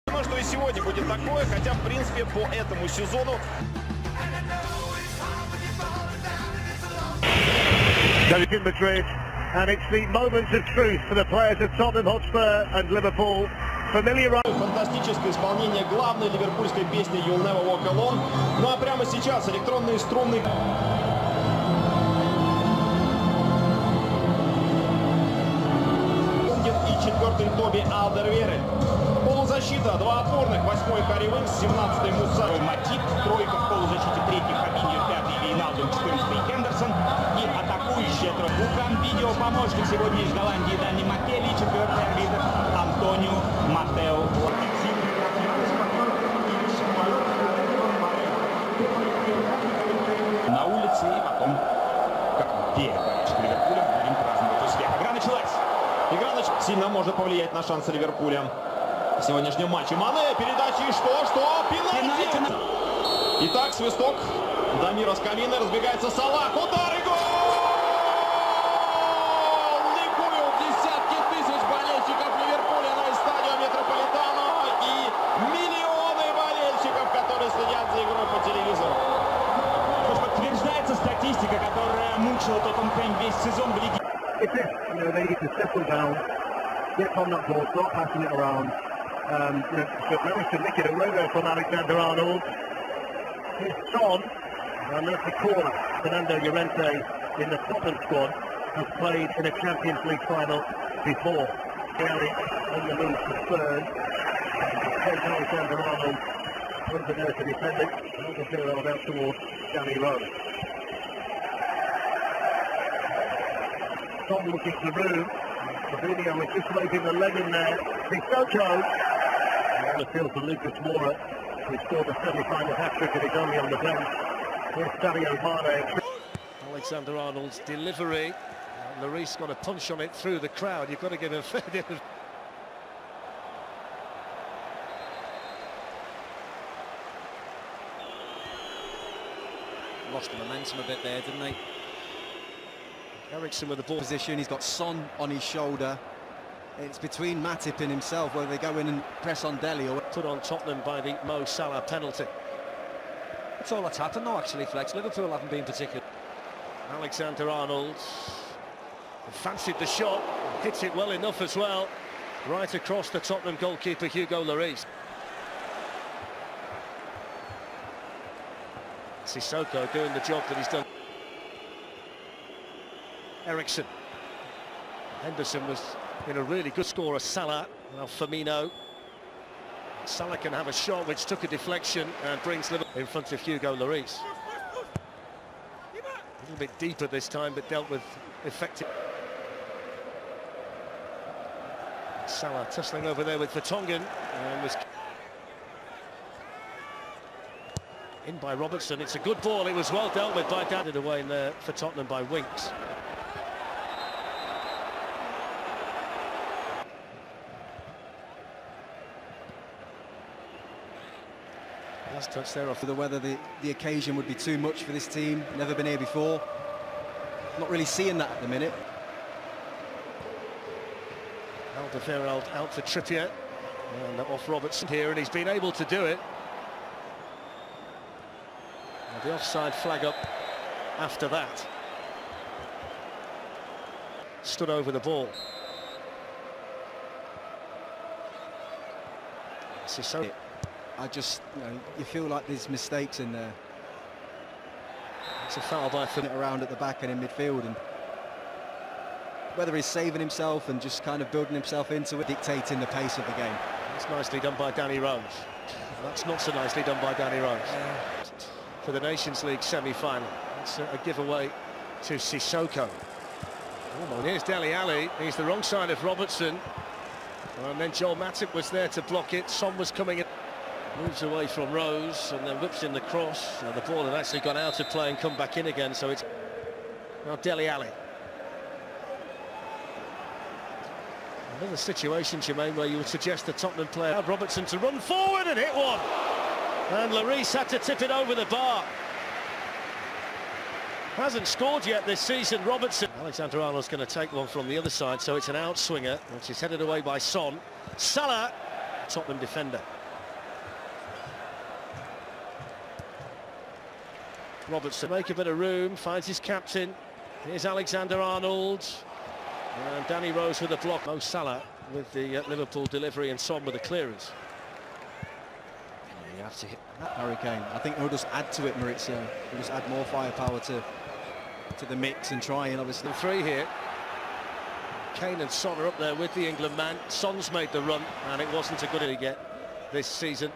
Думаю, что и сегодня будет такое, хотя, в принципе, по этому сезону... In Madrid, and it's the moments of truth for the players of Tottenham Hotspur and Liverpool. Фантастическое исполнение главной ливерпульской песни You'll Never Walk Alone. Ну а прямо сейчас электронные струнные... И четвертый Тоби Алдервейрель. Полузащита, два опорных, восьмой Харри Уинкс, 17-й Муса Матип, тройка в полузащите, третий Фабиньо, пятый Вейналдум, 14-й Хендерсон и атакующая тройка. Видео помощник сегодня из Голландии Дани Маккелли, четвертый арбитр Антонио Матео. На улице и потом, как перед болельщиками Ливерпуля, будем праздновать успех. Игра началась. Игра сильно может повлиять на шансы Ливерпуля в сегодняшнем матче. Мане, передачи, что? Пенальти! Итак, свисток. Дамира с кабины, разбегается Салах, удар и гол! Ликуют десятки тысяч болельщиков Ливерпуля на стадионе Метрополитано и миллионы болельщиков, которые следят за игрой по телевизору. Подтверждается статистика, которая мучила Тоттенхэм весь сезон в лиге. They need to settle down, get on that ball, start passing it around. But really to nick it away there from Alexander-Arnold. Here's Son, and that's the corner. Fernando Llorente in the Tottenham squad has played in a Champions League final before. Gary on the move to Spurs. Alexander-Arnold under there to defend it. Alexander-Arnold out towards Danny Rose. Son looking to the room. Fabinho was just waiting the leg in there. Sissoko. The field for Lucas Moura, who scored the semi-final hat-trick and is only on the bench. Here's Sadio Mane. Alexander-Arnold's delivery. Lloris got a punch on it through the crowd. You've got to give him fair bit of... Lost the momentum a bit there, didn't they? Eriksen with the ball position. He's got Son on his shoulder. It's between Matip and himself whether they go in and press on Dele or put on Tottenham by the Mo Salah penalty. That's all that's happened though, actually, Flex. Liverpool haven't been particular. Alexander-Arnold fancied the shot, hits it well enough as well, right across the Tottenham goalkeeper Hugo Lloris. Sissoko doing the job that he's done. Eriksen. Henderson was in a really good scorer. Salah, now Firmino. Salah can have a shot which took a deflection and brings Liverpool in front of Hugo Lloris. A little bit deeper this time, but dealt with effective. Salah tussling over there with Vertonghen and was in by Robertson. It's a good ball. It was well dealt with by Dad. Away in there for Tottenham by Winks. Last touch there off. Whether the occasion would be too much for this team. Never been here before. Not really seeing that at the minute. Alderweireld out for Trippier. And off Robertson here, and he's been able to do it. And the offside flag up after that. Stood over the ball. Sissoko. I just, you feel like there's mistakes in there. It's a foul by Firmino around at the back and in midfield, and whether he's saving himself and just kind of building himself into it, dictating the pace of the game. That's nicely done by Danny Rose. That's not so nicely done by Danny Rose. For the Nations League semi-final. It's a giveaway to Sissoko. Oh, here's Dele Alli. He's the wrong side of Robertson. And then Joel Matip was there to block it. Son was coming in. Moves away from Rose and then whips in the cross. Now the ball had actually gone out of play and come back in again, so it's now Dele Alli. Another situation, Jermaine, where you would suggest the Tottenham player had Robertson to run forward and hit one. And Lloris had to tip it over the bar. Hasn't scored yet this season, Robertson. Alexander-Arnold's going to take one from the other side, so it's an outswinger, which is headed away by Son. Salah, Tottenham defender. Robertson make a bit of room, finds his captain. Here's Alexander-Arnold. And Danny Rose with a block. Mo Salah with the Liverpool delivery and Son with the clearance. You have to hit that Harry Kane. I think he'll just add to it, Maurizio. He'll just add more firepower to the mix and try and obviously... Three here. Kane and Son are up there with the England man. Son's made the run, and it wasn't a good he get this season.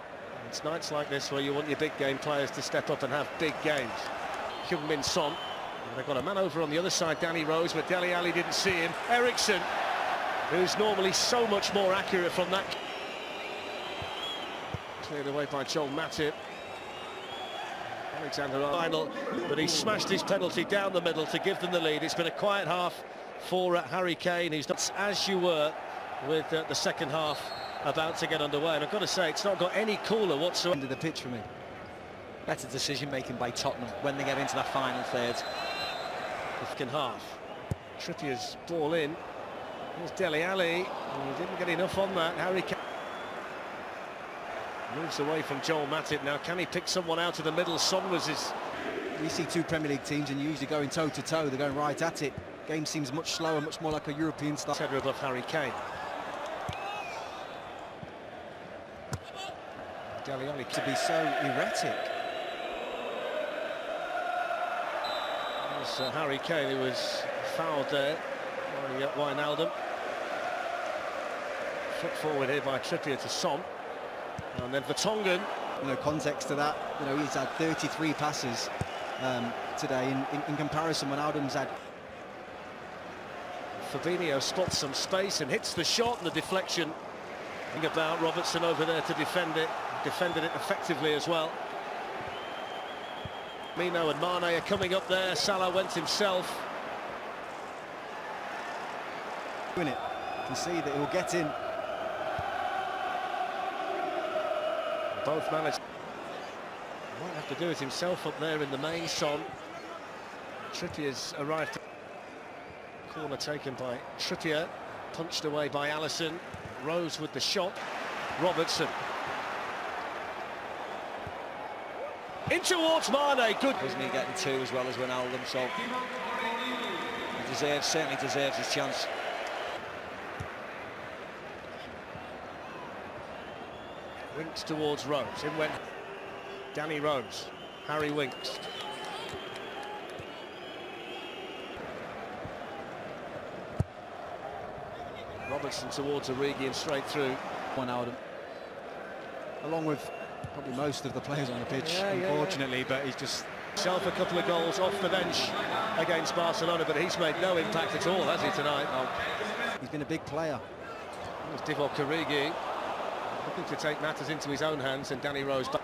It's nights like this where you want your big game players to step up and have big games. Chung Son. And they've got a man over on the other side, Danny Rose, but Dele Alli didn't see him. Ericsson, who's normally so much more accurate from that. Cleared away by Joel Matip. Alexander-Arnold, but he smashed his penalty down the middle to give them the lead. It's been a quiet half for Harry Kane, who's not as you were with the second half about to get underway. And I've got to say, it's not got any cooler whatsoever. End of the pitch for me. Better decision-making by Tottenham when they get into that final third. The second half. Trippier's ball in. Here's Dele Alli. He didn't get enough on that. Harry Kane moves away from Joel Matip now. Can he pick someone out of the middle? Son was his... We see two Premier League teams and usually going toe-to-toe. They're going right at it. Game seems much slower, much more like a European style. Header above Harry Kane. Dele Alli To be so erratic. There's Harry Kane, who was fouled there by Wijnaldum. Flick forward here by Trippier to Son. And then Vertonghen. You know, context to that, you know, he's had 33 passes today in comparison when Wijnaldum's had... Fabinho spots some space and hits the shot, and the deflection. Think about Robertson over there to defend it. Defended it effectively as well. Mino and Mane are coming up there. Salah went himself. Win it. You can see that he'll get in. Both managed. Might have to do it himself up there in the main. Son. Trippier's arrived. Corner taken by Trippier. Punched away by Alisson. Rose with the shot. Robertson. In towards Mane. Good. Wasn't he getting two as well as Wijnaldum, so he certainly deserves his chance. Winks towards Rose. In went Danny Rose. Harry Winks. Robertson towards Origi and straight through. Wijnaldum, along with probably most of the players on the pitch, unfortunately, but he's just... Himself a couple of goals off the bench against Barcelona, but he's made no impact at all, has he, tonight? He's been a big player. There's Divock Origi looking to take matters into his own hands, and Danny Rose back.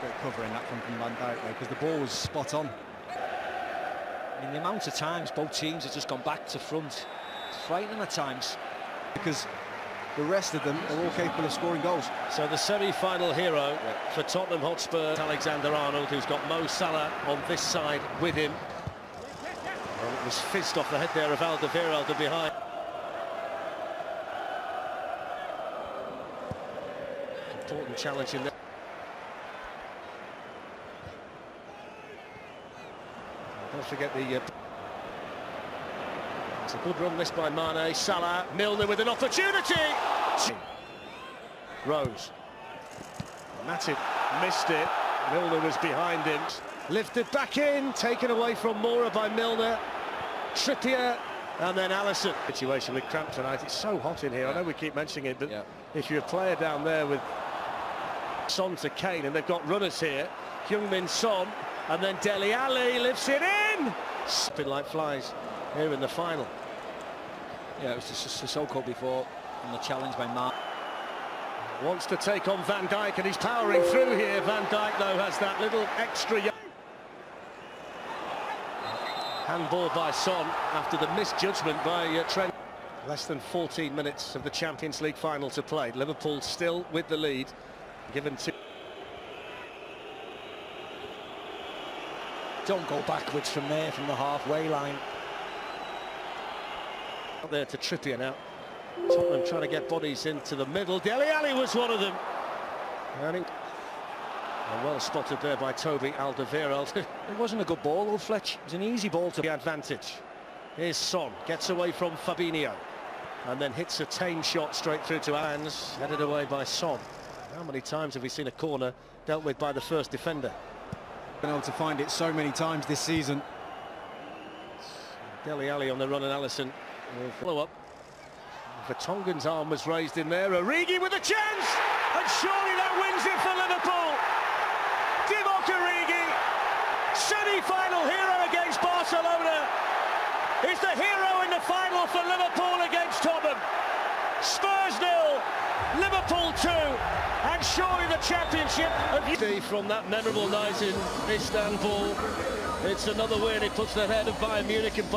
Great covering that from Van Dijk, because the ball was spot on. I mean, the amount of times both teams have just gone back to front, it's frightening at times. Because the rest of them are all capable of scoring goals. So the semi-final hero for Tottenham Hotspur, Alexander-Arnold, who's got Mo Salah on this side with him. Well, it was fizzed off the head there of Alderweireld behind. Important challenge in there. Don't forget the... It's a good run this by Mane. Salah, Milner with an opportunity. Rose. Matip missed it. Milner was behind him. Lifted back in, taken away from Mora by Milner. Trippier, and then Alisson. Situation with cramp tonight. It's so hot in here. I know we keep mentioning it, but if you're a player down there with Son to Kane, and they've got runners here, Chung Son, and then Dele Alli lifts it in. Spin like flies here in the final. Yeah, it was just so-called before, and the challenge by Mark. Wants to take on Van Dijk, and he's powering through here. Van Dijk, though, has that little extra... Handball by Son after the misjudgment by Trent. Less than 14 minutes of the Champions League final to play. Liverpool still with the lead, given to... Don't go backwards from there, from the halfway line. Out there to Trippier now. Tottenham trying to get bodies into the middle. Dele Alli was one of them. And well spotted there by Toby Alderweireld. It wasn't a good ball, old Fletch. It was an easy ball to The advantage. Here's Son, gets away from Fabinho, and then hits a tame shot straight through to hands, headed away by Son. How many times have we seen a corner dealt with by the first defender? Been able to find it so many times this season. Dele Alli on the run, and Alisson will follow up. Vertonghen's arm was raised in there. Origi with a chance, and surely that wins it for Liverpool. Divock Origi, semi-final hero against Barcelona, is the hero in the final for Liverpool against Tottenham. Spurs 0, Liverpool 2, and surely the championship of from that memorable night in Istanbul. It's another win. It puts the head of Bayern Munich and